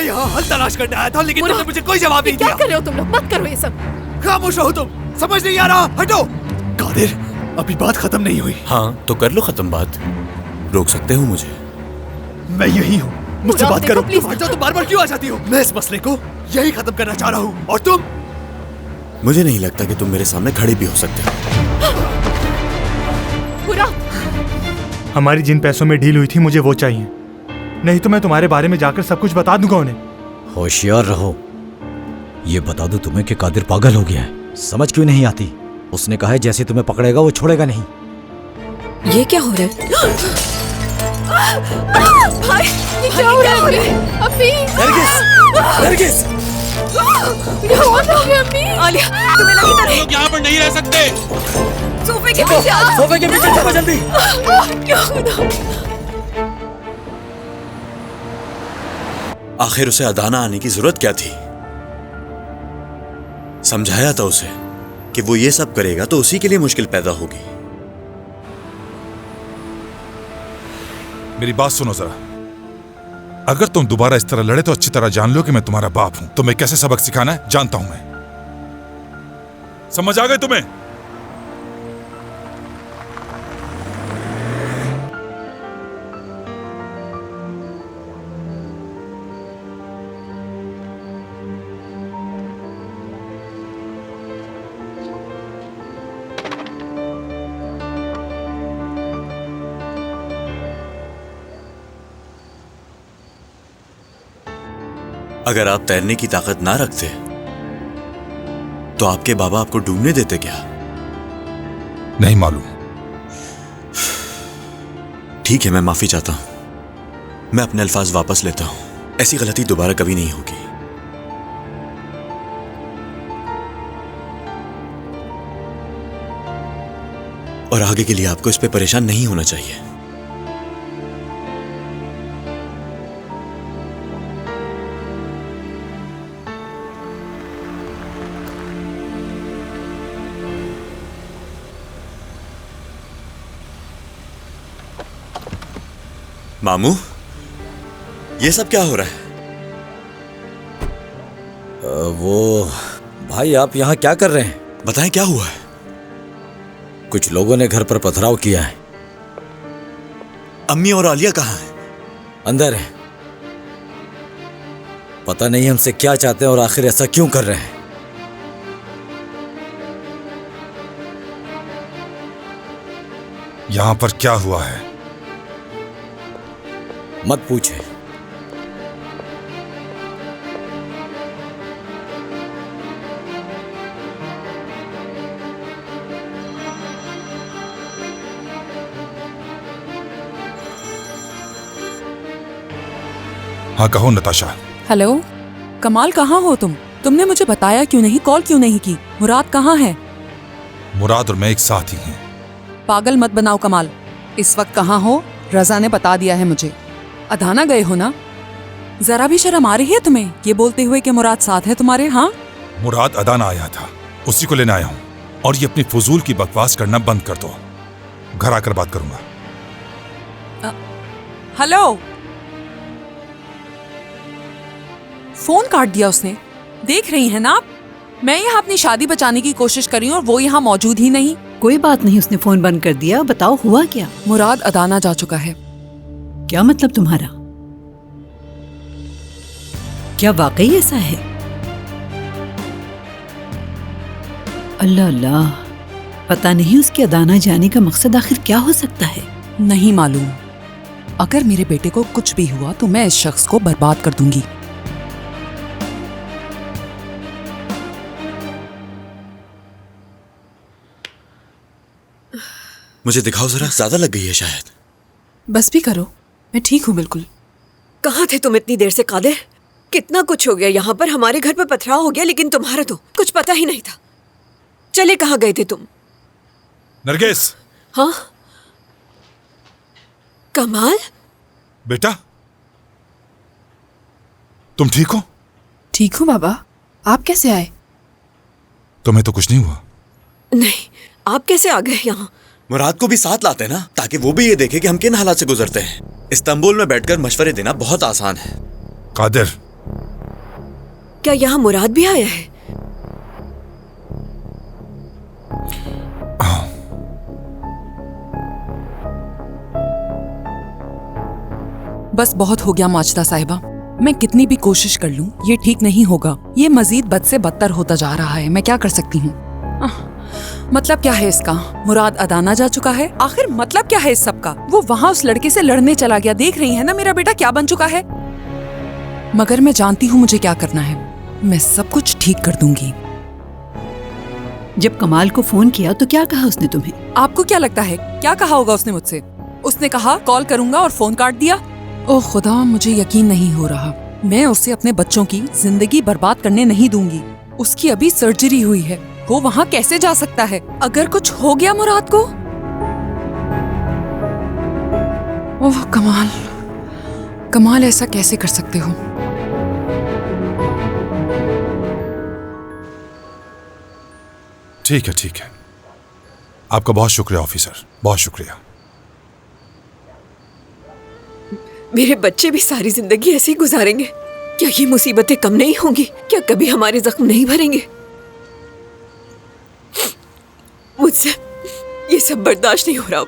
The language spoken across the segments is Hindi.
मैं यहाँ हल तलाश करने आया था, लेकिन तुमने मुझे कोई जवाब नहीं दिया। क्या कर रहे हो तुम लोग? मत करो ये सब। खामोश रहो तुम, समझ नहीं आ रहा? हटो। कादिर, अभी बात खत्म नहीं हुई। हाँ तो कर लो खत्म बात। रोक सकते हो मुझे? मैं यही हूँ, मुझसे बात करो। प्लीज। तुम हट जाओ, तुम बार बार क्यों आ जाती हो? मैं इस मसले को यही खत्म करना चाह रहा हूँ, और तुम? मुझे नहीं लगता कि तुम मेरे सामने खड़े भी हो सकते हो। हमारी जिन पैसों में डील हुई थी मुझे वो चाहिए, नहीं तो मैं तुम्हारे बारे में जाकर सब कुछ बता दूंगा उन्हें। होशियार रहो। ये बता दो तुम्हें कि कादिर पागल हो गया है। समझ क्यों नहीं आती? उसने कहा है जैसे तुम्हें पकड़ेगा वो छोड़ेगा नहीं। ये क्या हो रहा है? भाई, ये क्या हो रहा है? अम्मी! नरगिस! क्या हुआ अम्मी? आलिया, तुम्हें लगी तरह लोग यहाँ पर नहीं रह सकते। सोफे के पीछे आ। सोफे के पीछे छुपो जल्दी। क्या हुआ? आखिर उसे अदाना आने की जरूरत क्या थी? समझाया था उसे कि वो ये सब करेगा तो उसी के लिए मुश्किल पैदा होगी। मेरी बात सुनो जरा। अगर तुम दोबारा इस तरह लड़े तो अच्छी तरह जान लो कि मैं तुम्हारा बाप हूं। तुम्हें कैसे सबक सिखाना है जानता हूं मैं। समझ आ गए तुम्हें? अगर आप तैरने की ताकत ना रखते तो आपके बाबा आपको डूबने देते क्या? नहीं मालूम। ठीक है, मैं माफी चाहता हूं। मैं अपने अल्फाज वापस लेता हूं। ऐसी गलती दोबारा कभी नहीं होगी। और आगे के लिए आपको इस पे परेशान नहीं होना चाहिए। मामू, ये सब क्या हो रहा है? वो भाई आप यहाँ क्या कर रहे हैं? बताएं क्या हुआ है? कुछ लोगों ने घर पर पथराव किया है। अम्मी और आलिया कहाँ हैं? अंदर है। पता नहीं हमसे क्या चाहते हैं और आखिर ऐसा क्यों कर रहे हैं। यहां पर क्या हुआ है? मत पूछे। हाँ कहो नताशा। हेलो कमाल, कहाँ हो तुम? तुमने मुझे बताया क्यों नहीं, कॉल क्यों नहीं की? मुराद कहाँ है? मुराद और मैं एक साथ ही हैं। पागल मत बनाओ कमाल। इस वक्त कहाँ हो? रजा ने बता दिया है मुझे। अदाना गए हो ना? जरा भी शर्म आ रही है तुम्हें ये बोलते हुए कि मुराद साथ है तुम्हारे? हाँ, मुराद अदाना आया था, उसी को लेने आया हूं। और ये अपनी फजूल की बकवास करना बंद कर दो। घर आकर बात करूंगा। हेलो। फोन काट दिया उसने। देख रही हैं ना आप, मैं यहाँ अपनी शादी बचाने की कोशिश कर रही हूँ और वो यहाँ मौजूद ही नहीं। कोई बात नहीं, उसने फोन बंद कर दिया। बताओ हुआ क्या? मुराद अदाना जा चुका है। क्या मतलब तुम्हारा? क्या वाकई ऐसा है? अल्लाह अल्लाह, पता नहीं उसके अदाना जाने का मकसद आखिर क्या हो सकता है। नहीं मालूम। अगर मेरे बेटे को कुछ भी हुआ तो मैं इस शख्स को बर्बाद कर दूंगी। मुझे दिखाओ जरा, ज्यादा लग गई है शायद। बस भी करो, मैं ठीक हूँ बिल्कुल। कहाँ थे तुम इतनी देर से कादिर? कितना कुछ हो गया यहाँ पर। हमारे घर पर पथराव हो गया लेकिन तुम्हारा तो कुछ पता ही नहीं था। चले कहाँ गए थे तुम? नरगिस। हाँ कमाल बेटा, तुम ठीक हो? ठीक हूँ बाबा, आप कैसे आए? तुम्हें तो कुछ नहीं हुआ? नहीं, आप कैसे आ गए यहाँ? मुराद को भी साथ लाते ना, ताकि वो भी ये देखे कि हम किन हालात से गुजरते हैं। इस्तांबुल में बैठकर मशवरे देना बहुत आसान है। कादिर, क्या यहाँ मुराद भी आया है? हाँ। बस बहुत हो गया माजदा साहिबा। मैं कितनी भी कोशिश कर लूं, ये ठीक नहीं होगा। ये मजीद बद से बदतर होता जा रहा है। मैं क्या कर सकती हूँ? मतलब क्या है इसका? मुराद अदाना जा चुका है। आखिर मतलब क्या है इस सब का? वो वहाँ उस लड़के से लड़ने चला गया। देख रही है ना मेरा बेटा क्या बन चुका है। मगर मैं जानती हूँ मुझे क्या करना है। मैं सब कुछ ठीक कर दूंगी। जब कमाल को फोन किया तो क्या कहा उसने तुम्हें? आपको क्या लगता है क्या कहा होगा उसने मुझसे? उसने कहा कॉल करूंगा और फोन काट दिया। ओह खुदा, मुझे यकीन नहीं हो रहा। मैं उसे अपने बच्चों की जिंदगी बर्बाद करने नहीं दूंगी। उसकी अभी सर्जरी हुई है, वो वहाँ कैसे जा सकता है? अगर कुछ हो गया मुराद को? ओह कमाल, कमाल ऐसा कैसे कर सकते हो? ठीक है, ठीक है। आपका बहुत शुक्रिया ऑफिसर, बहुत शुक्रिया। मेरे बच्चे भी सारी जिंदगी ऐसे ही गुजारेंगे? क्या ये मुसीबतें कम नहीं होंगी? क्या कभी हमारे जख्म नहीं भरेंगे? मुझसे ये सब बर्दाश्त नहीं हो रहा।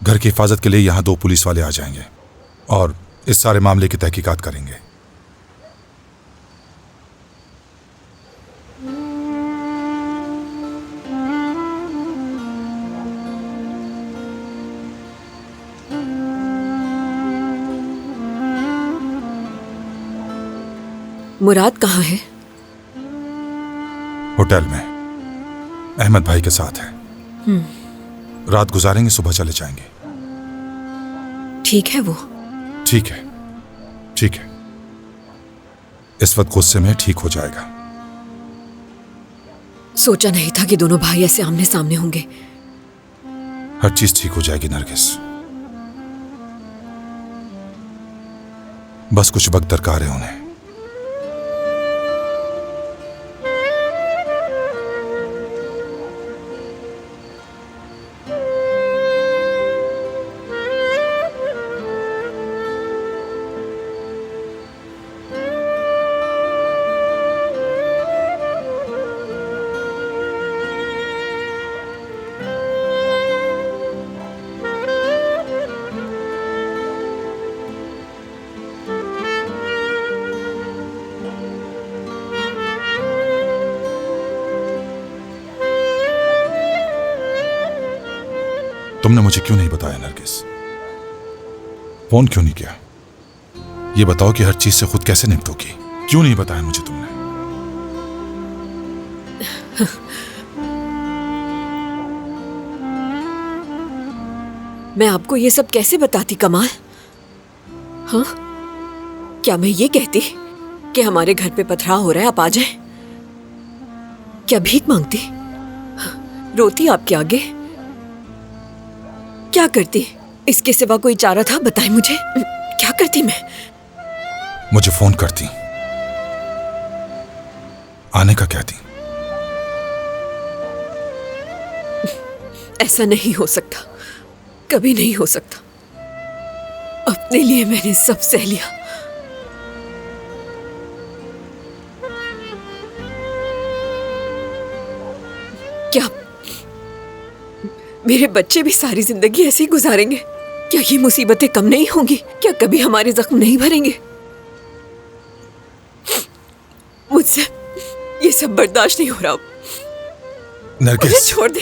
घर की हिफाजत के लिए यहाँ 2 पुलिस वाले आ जाएंगे और इस सारे मामले की तहकीकात करेंगे। मुराद कहाँ है? होटल में अहमद भाई के साथ है। रात गुजारेंगे, सुबह चले जाएंगे। ठीक है वो? ठीक है, ठीक है। इस वक्त गुस्से में ठीक हो जाएगा। सोचा नहीं था कि दोनों भाई ऐसे आमने सामने होंगे। हर चीज ठीक हो जाएगी नरगिस। बस कुछ वक्त दरकार है उन्हें। तुमने मुझे क्यों नहीं बताया नरगिस? फोन क्यों नहीं किया? ये बताओ कि हर चीज से खुद कैसे निपटोगी? क्यों नहीं बताया मुझे तुमने? मैं आपको ये सब कैसे बताती कमाल? हाँ, क्या मैं ये कहती कि हमारे घर पे पथराव हो रहा है, आप आ जाएं? क्या भीख मांगती? रोती आपके आगे? क्या करती? इसके सिवा कोई चारा था? बताएं मुझे, क्या करती मैं? मुझे फोन करती, आने का कहती। ऐसा नहीं हो सकता, कभी नहीं हो सकता। अपने लिए मैंने सब सह लिया। क्या मेरे बच्चे भी सारी जिंदगी ऐसे ही गुजारेंगे? क्या ये मुसीबतें कम नहीं होंगी? क्या कभी हमारे जख्म नहीं भरेंगे? मुझसे ये सब बर्दाश्त नहीं हो रहा। नरगिस, मुझे छोड़ दे।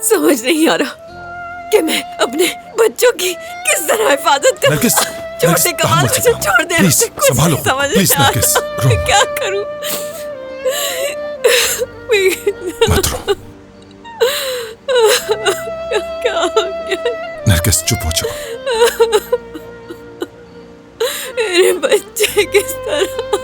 समझ नहीं आ रहा कि मैं अपने बच्चों की किस तरह हिफाजत करूं। नरगिस, छोड़ दे कमाल, मुझे छोड़ दे। प्लीज संभालो, प्लीज नरगिस, रो क्या करूं? मत रो। क्या हो गया? नरगिस चुप हो जाओ। मेरे बच्चे किस तरह?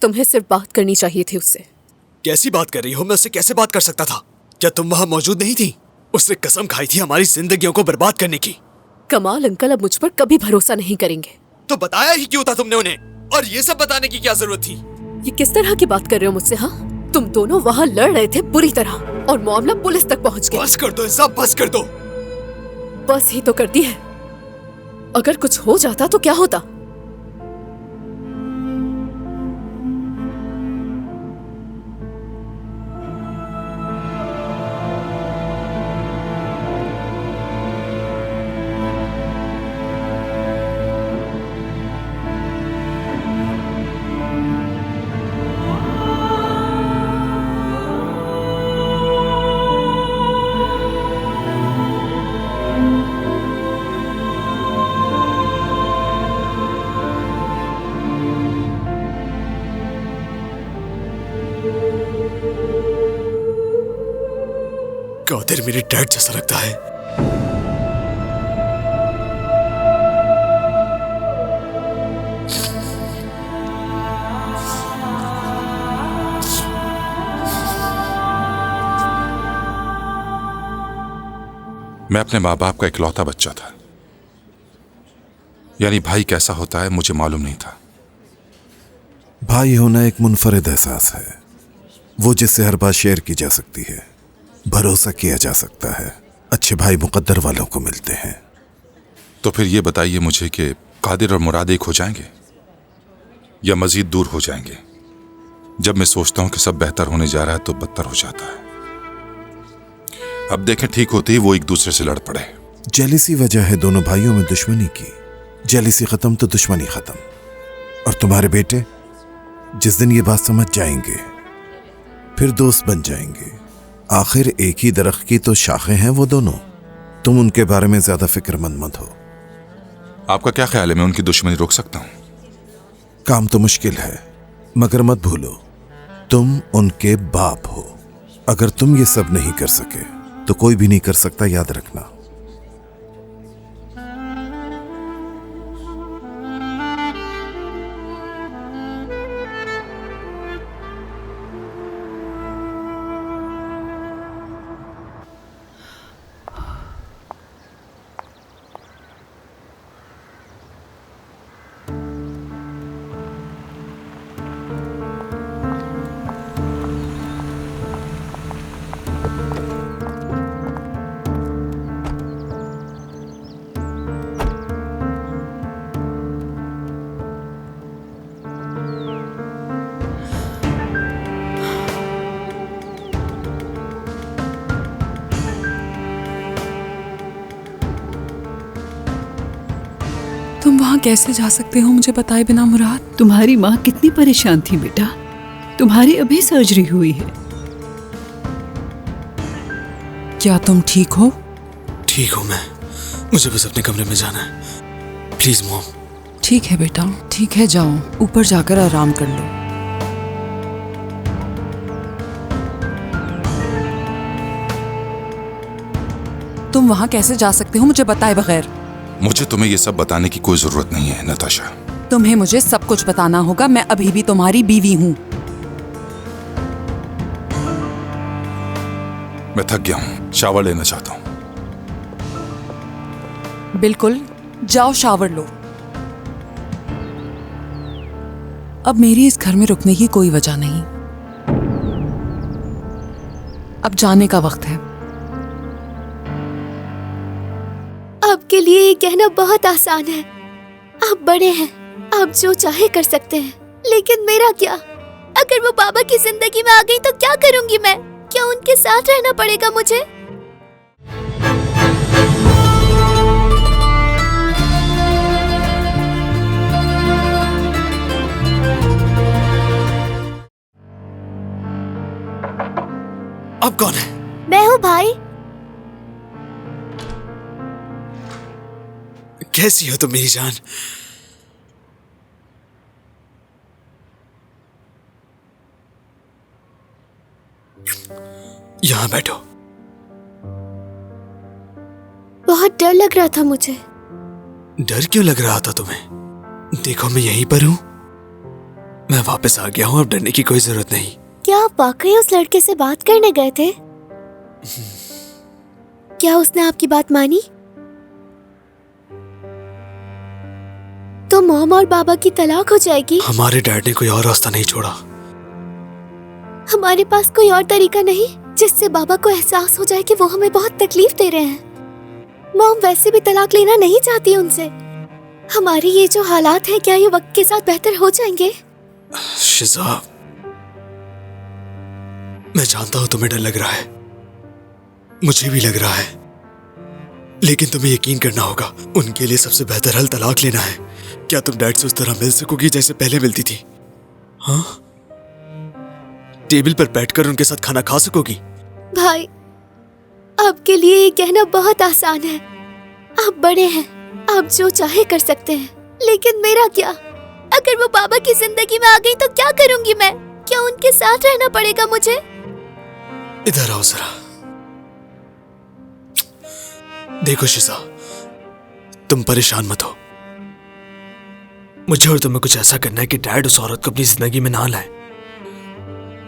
तुम्हें सिर्फ बात करनी चाहिए थी उससे। कैसी बात कर रही हो? मैं उससे कैसे बात कर सकता था? क्या तुम वहां मौजूद नहीं थी? उसने कसम खाई थी हमारी जिंदगियों को बर्बाद करने की। कमाल अंकल अब मुझ पर कभी भरोसा नहीं करेंगे। तो बताया ही क्यों था तुमने उन्हें? और ये सब बताने की क्या जरूरत थी? ये किस तरह की बात कर रहे हो मुझसे? हाँ, तुम दोनों वहाँ लड़ रहे थे बुरी तरह और मामला पुलिस तक पहुँच गया। बस कर दो इंसाफ, बस कर दो। बस ही तो कर दी है। अगर कुछ हो जाता तो क्या होता? कादिर मेरे डैड जैसा लगता है। मैं अपने माँ बाप का इकलौता बच्चा था, यानी भाई कैसा होता है मुझे मालूम नहीं था। भाई होना एक मुनफरिद एहसास है, वो जिससे हर बात शेयर की जा सकती है, भरोसा किया जा सकता है। अच्छे भाई मुकद्दर वालों को मिलते हैं। तो फिर ये बताइए मुझे कि कादिर और मुराद एक हो जाएंगे या मजीद दूर हो जाएंगे? जब मैं सोचता हूं कि सब बेहतर होने जा रहा है तो बदतर हो जाता है। अब देखें, ठीक होते ही वो एक दूसरे से लड़ पड़े। जेलिसी वजह है दोनों भाइयों में दुश्मनी की। जेलिसी खत्म तो दुश्मनी खत्म। और तुम्हारे बेटे जिस दिन ये बात समझ जाएंगे फिर दोस्त बन जाएंगे। आखिर एक ही दरख्त की तो शाखें हैं वो दोनों। तुम उनके बारे में ज्यादा फिक्रमंद मत हो। आपका क्या ख्याल है, मैं उनकी दुश्मनी रोक सकता हूं? काम तो मुश्किल है, मगर मत भूलो तुम उनके बाप हो। अगर तुम ये सब नहीं कर सके तो कोई भी नहीं कर सकता, याद रखना। तुम वहां कैसे जा सकते हो मुझे बताए बिना मुराद? तुम्हारी माँ कितनी परेशान थी बेटा। तुम्हारी अभी सर्जरी हुई है। क्या तुम ठीक हो? ठीक हूं मैं, मुझे बस अपने कमरे में जाना है। Please mom. ठीक है बेटा, ठीक है, जाओ ऊपर जाकर आराम कर लो। तुम वहां कैसे जा सकते हो मुझे बताए बगैर? मुझे तुम्हें ये सब बताने की कोई जरूरत नहीं है नताशा। तुम्हें मुझे सब कुछ बताना होगा। मैं अभी भी तुम्हारी बीवी हूं। मैं थक गया हूं, शावर लेना चाहता हूं। बिल्कुल, जाओ शावर लो। अब मेरी इस घर में रुकने की कोई वजह नहीं। अब जाने का वक्त है। आपके लिए ये कहना बहुत आसान है। आप बड़े हैं, आप जो चाहे कर सकते हैं। लेकिन मेरा क्या? अगर वो बाबा की जिंदगी में आ गई तो क्या करूंगी मैं? क्या उनके साथ रहना पड़ेगा मुझे? अब कौन है? मैं हूँ भाई। कैसी हो तुम मेरी जान? यहां बैठो। बहुत डर लग रहा था मुझे। डर क्यों लग रहा था तुम्हें? देखो मैं यहीं पर हूं। मैं वापस आ गया हूँ, अब डरने की कोई जरूरत नहीं। क्या आप वाकई उस लड़के से बात करने गए थे? क्या उसने आपकी बात मानी? तो मॉम और बाबा की तलाक हो जाएगी? हमारे डैड ने कोई और रास्ता नहीं छोड़ा। हमारे पास कोई और तरीका नहीं जिससे बाबा को एहसास हो जाए कि वो हमें बहुत तकलीफ दे रहे हैं। मॉम वैसे भी तलाक लेना नहीं चाहती उनसे। हमारे ये जो हालात हैं, क्या ये वक्त के साथ बेहतर हो जाएंगे? शिजा, मैं जानता हूं तुम्हें डर लग रहा है, मुझे भी लग रहा है, लेकिन तुम्हें यकीन करना होगा, उनके लिए सबसे बेहतर हल तलाक लेना है। क्या तुम डैड से उस तरह मिल सकोगी जैसे पहले मिलती थी? हाँ, टेबल पर बैठकर उनके साथ खाना खा सकोगी? भाई, आपके लिए ये कहना बहुत आसान है। आप बड़े हैं, आप जो चाहे कर सकते हैं, लेकिन मेरा क्या? अगर वो बाबा की जिंदगी में आ गई तो क्या करूंगी मैं? क्या उनके साथ रहना पड़ेगा मुझे? इधर आओ जरा। देखो शिजा, तुम परेशान मत हो। मुझे और तुम्हें कुछ ऐसा करना है कि डैड उस औरत को अपनी जिंदगी में ना लाए।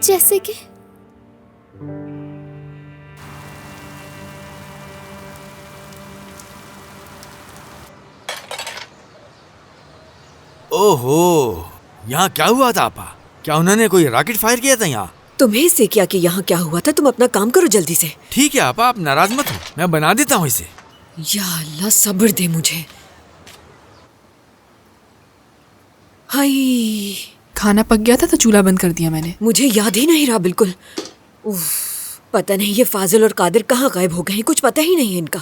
जैसे कि? ओहो, यहाँ क्या हुआ था आपा? क्या उन्होंने कोई रॉकेट फायर किया था यहाँ? तुम्हें इससे क्या कि यहाँ क्या हुआ था? तुम अपना काम करो जल्दी से। ठीक है आपा, आप नाराज मत हो, मैं बना देता हूँ इसे। या अल्लाह, सब्र दे मुझे। हाय, खाना पक गया था तो चूल्हा बंद कर दिया मैंने। मुझे याद ही नहीं रहा बिल्कुल। उफ, पता नहीं ये फाजिल और कादिर कहाँ गायब हो गए हैं, कुछ पता ही नहीं है इनका।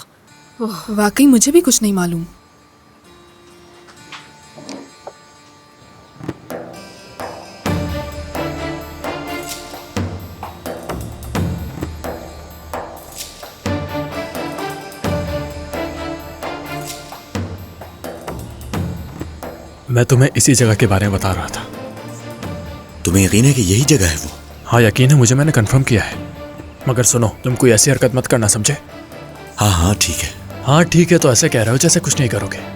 वाकई मुझे भी कुछ नहीं मालूम। मैं तुम्हें इसी जगह के बारे में बता रहा था। तुम्हें यकीन है कि यही जगह है वो? हाँ यकीन है मुझे, मैंने कंफर्म किया है। मगर सुनो, तुम कोई ऐसी हरकत मत करना, समझे? हाँ हाँ ठीक है। हाँ ठीक है तो ऐसे कह रहे हो जैसे कुछ नहीं करोगे।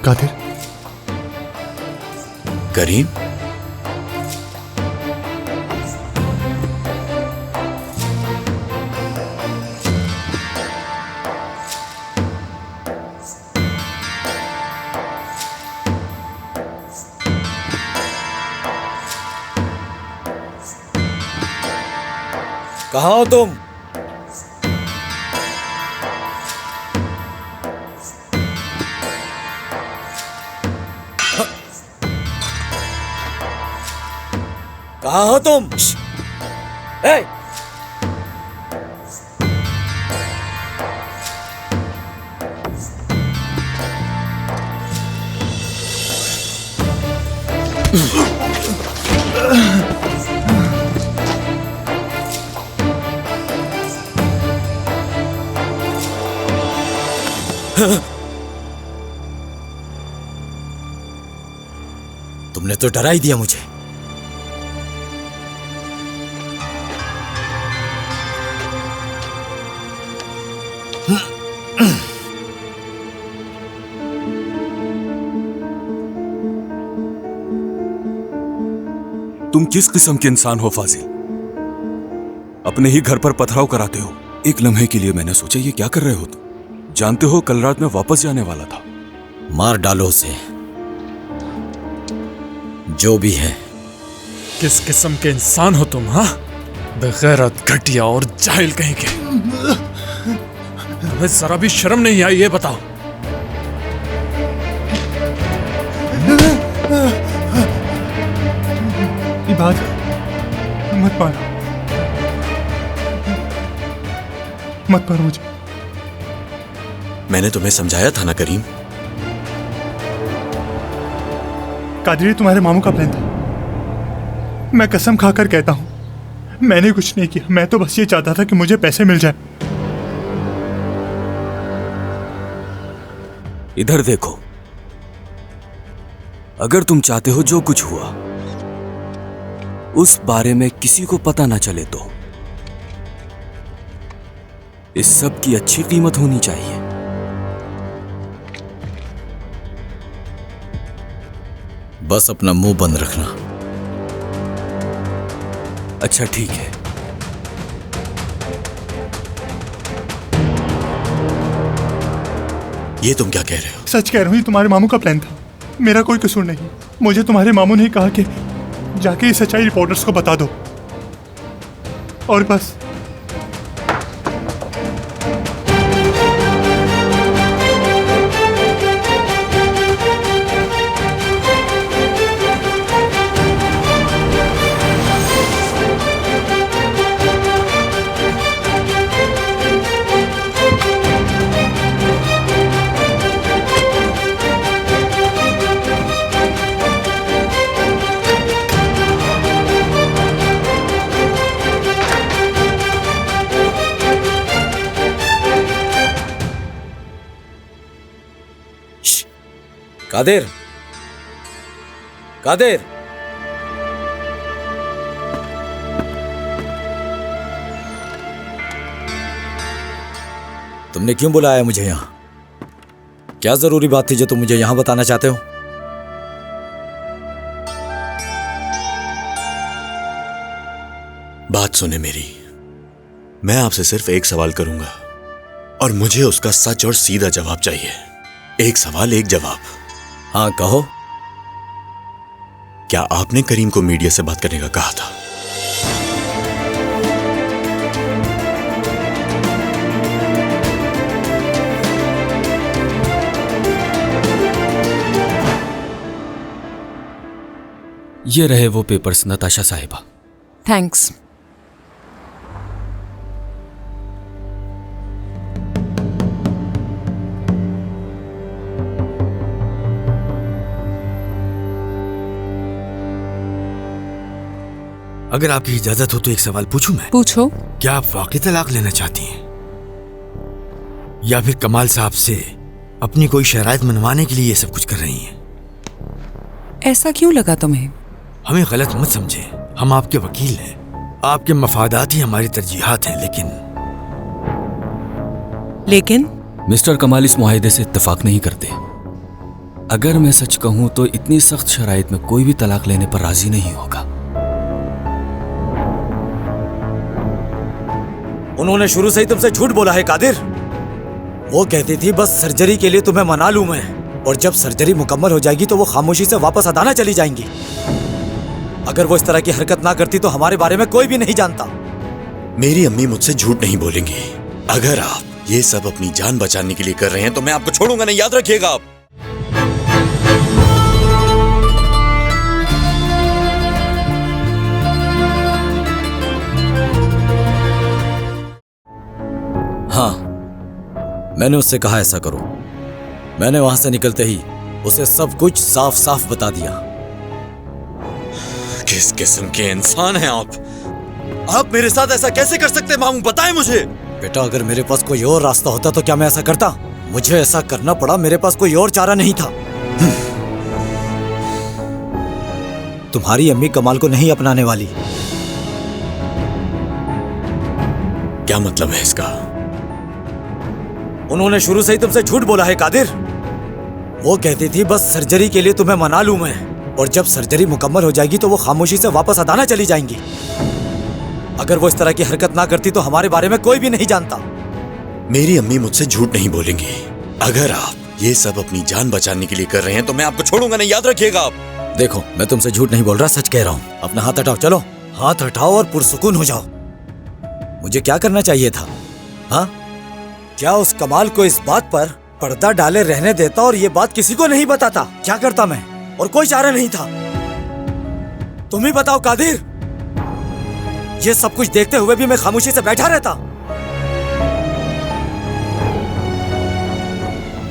कादिर, करीम, कहाँ हो तुम? कहाँ हो तुम? ए! तुमने तो डरा ही दिया मुझे। तुम किस किस्म के इंसान हो फाजिल? अपने ही घर पर पथराव कराते हो, एक लम्हे के लिए मैंने सोचा ये क्या कर रहे हो तुम? जानते हो कल रात मैं वापस जाने वाला था। मार डालो उसे, जो भी है। किस किस्म के इंसान हो तुम? हाँ, बेगैरत, घटिया और जाहिल कहीं के। तुम्हें जरा भी शर्म नहीं आई? ये बताओ। इबाद, मत मारो, मत मारो मुझे। मैंने तुम्हें समझाया था ना करीम। कादिर, ये तुम्हारे मामू का प्लान था। मैं कसम खाकर कहता हूं, मैंने कुछ नहीं किया। मैं तो बस ये चाहता था कि मुझे पैसे मिल जाए। इधर देखो, अगर तुम चाहते हो जो कुछ हुआ उस बारे में किसी को पता ना चले तो इस सब की अच्छी कीमत होनी चाहिए। बस अपना मुंह बंद रखना। अच्छा ठीक है। ये तुम क्या कह रहे हो? सच कह रहा हूं, ये तुम्हारे मामू का प्लान था। मेरा कोई कसूर नहीं। मुझे तुम्हारे मामू ने कहा कि जाके ये सच्चाई रिपोर्टर्स को बता दो, और बस। कादिर, कादिर, तुमने क्यों बुलाया मुझे यहां? क्या जरूरी बात थी जो तुम मुझे यहां बताना चाहते हो? बात सुने मेरी। मैं आपसे सिर्फ एक सवाल करूंगा और मुझे उसका सच और सीधा जवाब चाहिए। एक सवाल एक जवाब। हाँ कहो। क्या आपने करीम को मीडिया से बात करने का कहा था? ये रहे वो पेपर्स नताशा साहिबा। थैंक्स। अगर आपकी इजाजत हो तो एक सवाल पूछूं मैं? पूछो। क्या आप वाकई तलाक लेना चाहती हैं, या फिर कमाल साहब से अपनी कोई शराइत मनवाने के लिए ये सब कुछ कर रही हैं? ऐसा क्यों लगा तुम्हें? हमें गलत मत समझे, हम आपके वकील हैं। आपके मफादात ही हमारी तरजीहात हैं। लेकिन मिस्टर कमाल इस मुआहदे से इत्तेफाक नहीं करते। अगर मैं सच कहूं तो इतनी सख्त शराइत में कोई भी तलाक लेने पर राजी नहीं होगा। उन्होंने शुरू से ही तुमसे झूठ बोला है कादिर। वो कहती थी बस सर्जरी के लिए तुम्हें मना लूं मैं, और जब सर्जरी मुकम्मल हो जाएगी तो वो खामोशी से वापस अदाना चली जाएंगी। अगर वो इस तरह की हरकत ना करती तो हमारे बारे में कोई भी नहीं जानता। मेरी अम्मी मुझसे झूठ नहीं बोलेंगी। अगर आप ये सब अपनी जान बचाने के लिए कर रहे हैं तो मैं आपको छोड़ूंगा नहीं, याद रखिएगा आप। हाँ, मैंने उससे कहा ऐसा करो। मैंने वहां से निकलते ही उसे सब कुछ साफ साफ बता दिया। किस किस्म के इंसान हैं आप? आप मेरे साथ ऐसा कैसे कर सकते मामू, बताएं मुझे। बेटा, अगर मेरे पास कोई और रास्ता होता तो क्या मैं ऐसा करता? मुझे ऐसा करना पड़ा, मेरे पास कोई और चारा नहीं था। तुम्हारी अम्मी कमाल को नहीं अपनाने वाली। क्या मतलब है इसका? उन्होंने शुरू से ही तुमसे झूठ बोला है कादिर। वो कहती थी बस सर्जरी के लिए तुम्हें मना लूं मैं, और जब सर्जरी मुकम्मल हो जाएगी तो वो खामोशी से वापस अदाना चली जाएंगी। अगर वो इस तरह की हरकत ना करती तो हमारे बारे में कोई भी नहीं जानता। मेरी अम्मी मुझसे झूठ नहीं बोलेंगी। अगर आप ये सब अपनी जान बचाने के लिए कर रहे हैं तो मैं आपको छोड़ूंगा नहीं, याद रखिएगा आप। देखो, मैं तुमसे झूठ नहीं बोल रहा, सच कह रहा हूँ। अपना हाथ हटाओ, चलो हाथ हटाओ और पुरसुकून हो जाओ। मुझे क्या करना चाहिए था? हाँ, क्या उस कमाल को इस बात पर पर्दा डाले रहने देता और ये बात किसी को नहीं बताता? क्या करता मैं? और कोई चारा नहीं था। तुम ही बताओ कादिर, ये सब कुछ देखते हुए भी मैं खामोशी से बैठा रहता?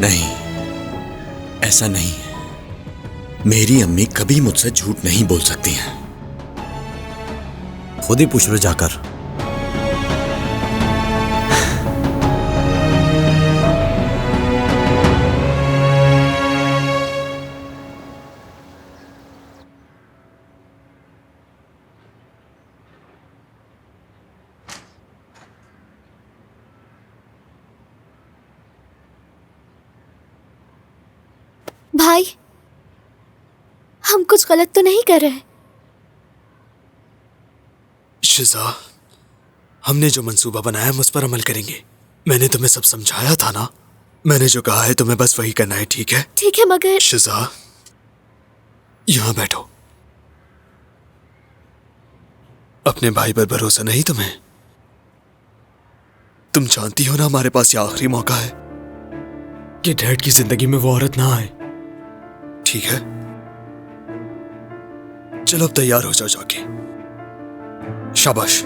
नहीं, ऐसा नहीं है। मेरी अम्मी कभी मुझसे झूठ नहीं बोल सकती हैं। खुद ही पूछ लो जाकर। भाई, हम कुछ गलत तो नहीं कर रहे? शिजा, हमने जो मंसूबा बनाया हम उस पर अमल करेंगे। मैंने तुम्हें सब समझाया था ना। मैंने जो कहा है तुम्हें बस वही करना है, ठीक है? ठीक है, मगर शिजा, यहां बैठो। अपने भाई पर भरोसा नहीं तुम्हें? तुम जानती हो ना हमारे पास ये आखिरी मौका है कि डैड की जिंदगी में वो औरत ना आए, ठीक है? चलो अब तैयार हो जाओ जाके। शाबाश।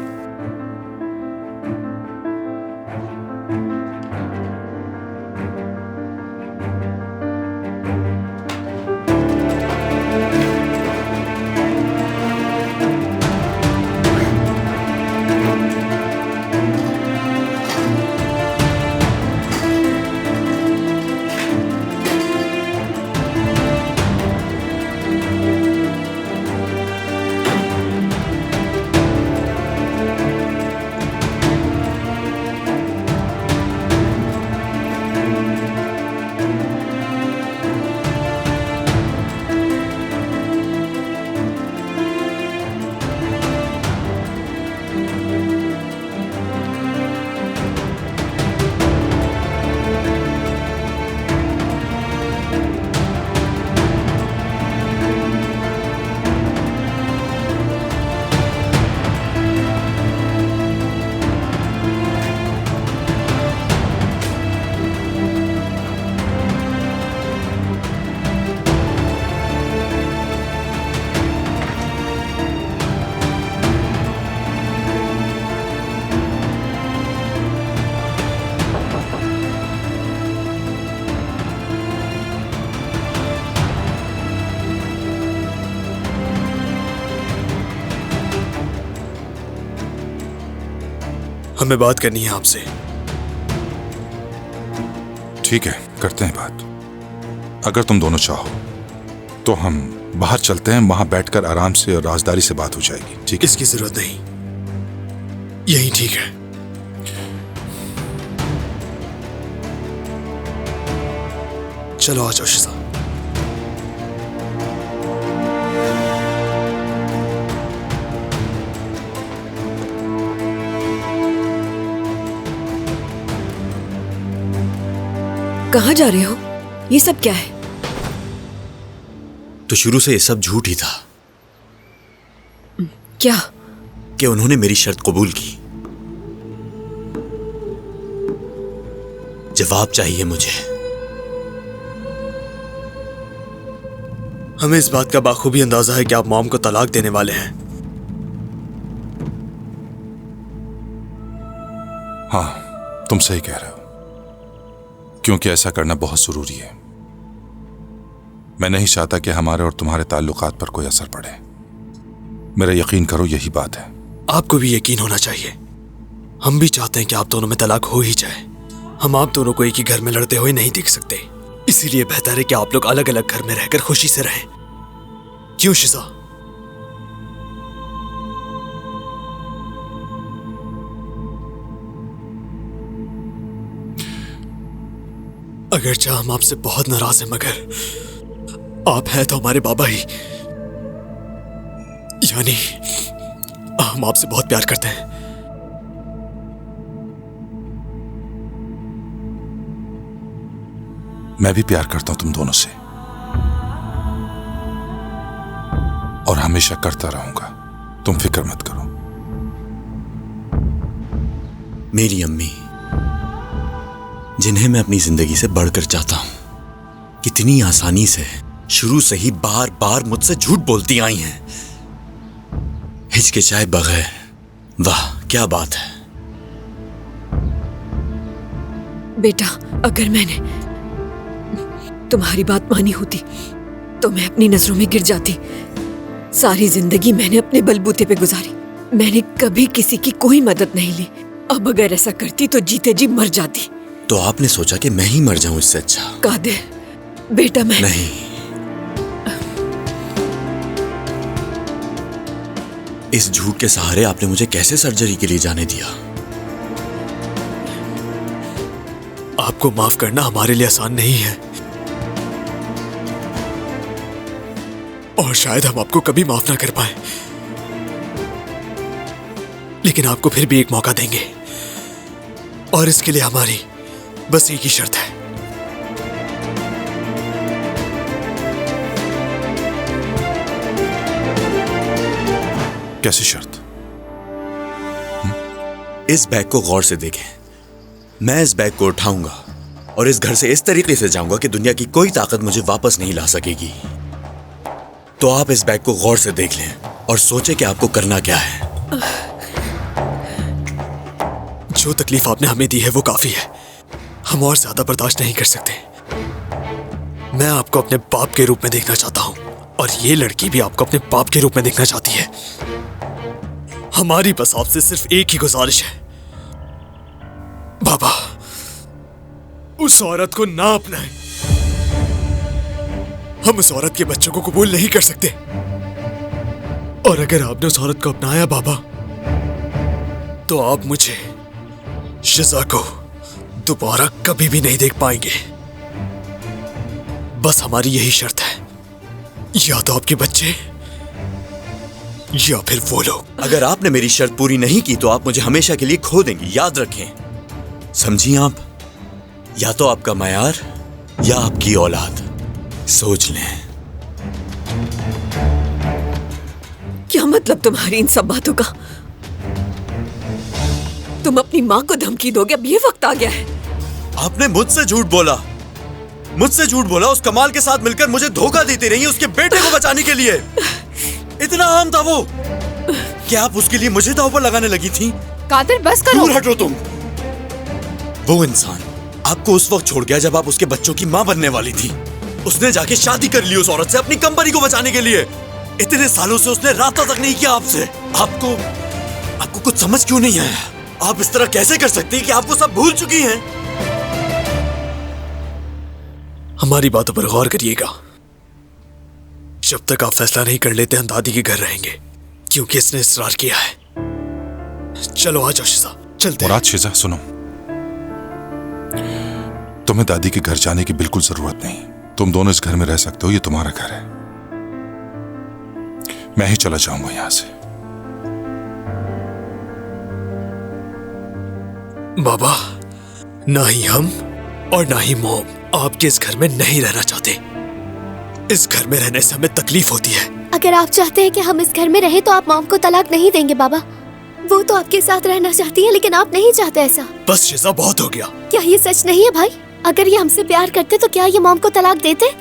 हमें बात करनी है आपसे। ठीक है, करते हैं बात। अगर तुम दोनों चाहो तो हम बाहर चलते हैं, वहां बैठकर आराम से और राजदारी से बात हो जाएगी, ठीक है? इसकी जरूरत नहीं, यही ठीक है। चलो आ जाओ शिजा। कहाँ जा रहे हो? ये सब क्या है? तो शुरू से ये सब झूठ ही था। क्या? कि उन्होंने मेरी शर्त कबूल की। जवाब चाहिए मुझे। हमें इस बात का बाखूबी अंदाजा है कि आप मॉम को तलाक देने वाले हैं। हाँ, तुम सही कह रहे हो, क्योंकि ऐसा करना बहुत जरूरी है। मैं नहीं चाहता कि हमारे और तुम्हारे ताल्लुकात पर कोई असर पड़े। मेरा यकीन करो, यही बात है। आपको भी यकीन होना चाहिए। हम भी चाहते हैं कि आप दोनों में तलाक हो ही जाए। हम आप दोनों को एक ही घर में लड़ते हुए नहीं देख सकते, इसीलिए बेहतर है कि आप लोग अलग अलग घर में रहकर खुशी से रहें। क्यों शिजा? अगर चाह हम आपसे बहुत नाराज हैं, मगर आप हैं तो हमारे बाबा ही, हम आपसे बहुत प्यार करते हैं। मैं भी प्यार करता हूं तुम दोनों से, और हमेशा करता रहूंगा। तुम फिक्र मत करो। मेरी अम्मी, जिन्हें मैं अपनी जिंदगी से बढ़कर चाहता हूं, कितनी आसानी से शुरू से ही बार बार मुझसे झूठ बोलती आई हैं, हिचकिचाए बगैर। वाह क्या बात है। बेटा, अगर मैंने तुम्हारी बात मानी होती तो मैं अपनी नजरों में गिर जाती। सारी जिंदगी मैंने अपने बलबूते पे गुजारी। मैंने कभी किसी की कोई मदद नहीं ली। अब अगर ऐसा करती तो जीते जी मर जाती। तो आपने सोचा कि मैं ही मर जाऊं इससे अच्छा? कादिर बेटा, मैं नहीं। इस झूठ के सहारे आपने मुझे कैसे सर्जरी के लिए जाने दिया? आपको माफ करना हमारे लिए आसान नहीं है, और शायद हम आपको कभी माफ ना कर पाए, लेकिन आपको फिर भी एक मौका देंगे, और इसके लिए हमारी बस एक ही शर्त है। कैसी शर्त? इस बैग को गौर से देखें। मैं इस बैग को उठाऊंगा और इस घर से इस तरीके से जाऊंगा कि दुनिया की कोई ताकत मुझे वापस नहीं ला सकेगी। तो आप इस बैग को गौर से देख लें और सोचें कि आपको करना क्या है। जो तकलीफ आपने हमें दी है वो काफी है। हम और ज्यादा बर्दाश्त नहीं कर सकते। मैं आपको अपने बाप के रूप में देखना चाहता हूं, और ये लड़की भी आपको अपने बाप के रूप में देखना चाहती है। हमारी बस आपसे सिर्फ एक ही गुजारिश है, बाबा, उस औरत को ना अपनाएं। हम उस औरत के बच्चों को कबूल नहीं कर सकते, और अगर आपने उस औरत को अपनाया बाबा, तो आप मुझे, शिजा को दोबारा कभी भी नहीं देख पाएंगे। बस हमारी यही शर्त है, या तो आपके बच्चे या फिर वो लोग। अगर आपने मेरी शर्त पूरी नहीं की तो आप मुझे हमेशा के लिए खो देंगी, याद रखें। समझिए आप, या तो आपका मयार या आपकी औलाद। सोच लें। क्या मतलब तुम्हारी इन सब बातों का? तुम अपनी माँ को धमकी दोगे? अब ये वक्त आ गया है। आपने मुझसे झूठ बोला, मुझसे झूठ बोला। उस कमाल के साथ मिलकर मुझे धोखा देती रही उसके बेटे को बचाने के लिए। इतना आम था वो कि आप उसके लिए मुझे दांव पर लगाने लगी थी। कादिर बस करो। दूर हटो तुम। वो इंसान आपको उस वक्त छोड़ गया जब आप उसके बच्चों की मां बनने वाली थी। उसने जाके शादी कर ली उस औरत से अपनी कंपनी को बचाने के लिए। इतने सालों से उसने राब्ता तक नहीं किया आपसे। आपको कुछ समझ क्यों नहीं आया? आप इस तरह कैसे कर सकती हैं कि आपको सब भूल चुकी हैं? हमारी बातों पर गौर करिएगा। जब तक आप फैसला नहीं कर लेते, हम दादी के घर रहेंगे, क्योंकि इसने इसरार किया है। चलो आ जाओ शिजा, चलते हैं। मुराद, शिजा सुनो, तुम्हें दादी के घर जाने की बिल्कुल जरूरत नहीं। तुम दोनों इस घर में रह सकते हो, ये तुम्हारा घर है। मैं ही चला जाऊंगा यहां से। बाबा, ना ही हम और ना ही मोम आपके इस घर में नहीं रहना चाहते। इस घर में रहने से हमें तकलीफ होती है। अगर आप चाहते हैं कि हम इस घर में रहें तो आप मॉम को तलाक नहीं देंगे बाबा। वो तो आपके साथ रहना चाहती है, लेकिन आप नहीं चाहते ऐसा। बस शिजा, बहुत हो गया। क्या ये सच नहीं है भाई? अगर ये हमसे प्यार करते तो क्या ये मॉम को तलाक देते?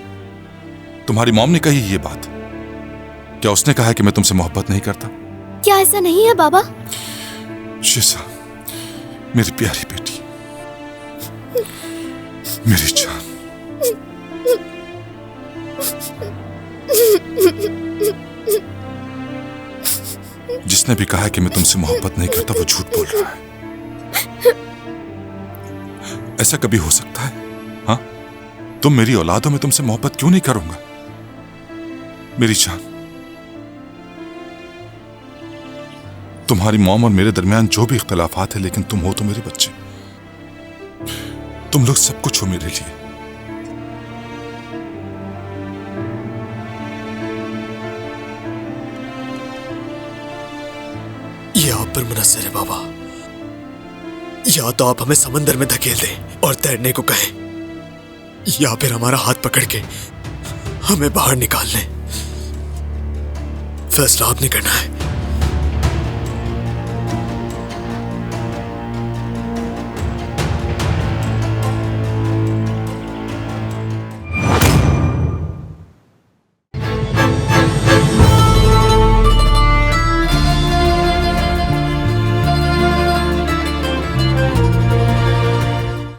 तुम्हारी मॉम ने कही ये बात? क्या उसने कहा है कि मैं तुमसे मोहब्बत नहीं करता? क्या ऐसा नहीं है बाबा? शिजा, मेरी प्यारी बेटी, मेरी जान। जिसने भी कहा है कि मैं तुमसे मोहब्बत नहीं करता, वो झूठ बोल रहा है। ऐसा कभी हो सकता है? हाँ, तुम मेरी औलाद हो, मैं तुमसे मोहब्बत क्यों नहीं करूंगा? मेरी जान, तुम्हारी मॉम और मेरे दरमियान जो भी इख्तिलाफात है, लेकिन तुम हो तो मेरे बच्चे। तुम लोग सब कुछ हो मेरे लिए। ये आप पर मुनस्सर है बाबा। या तो आप हमें समंदर में धकेल दें और तैरने को कहें, या फिर हमारा हाथ पकड़ के हमें बाहर निकाल लें। फैसला आपने करना है।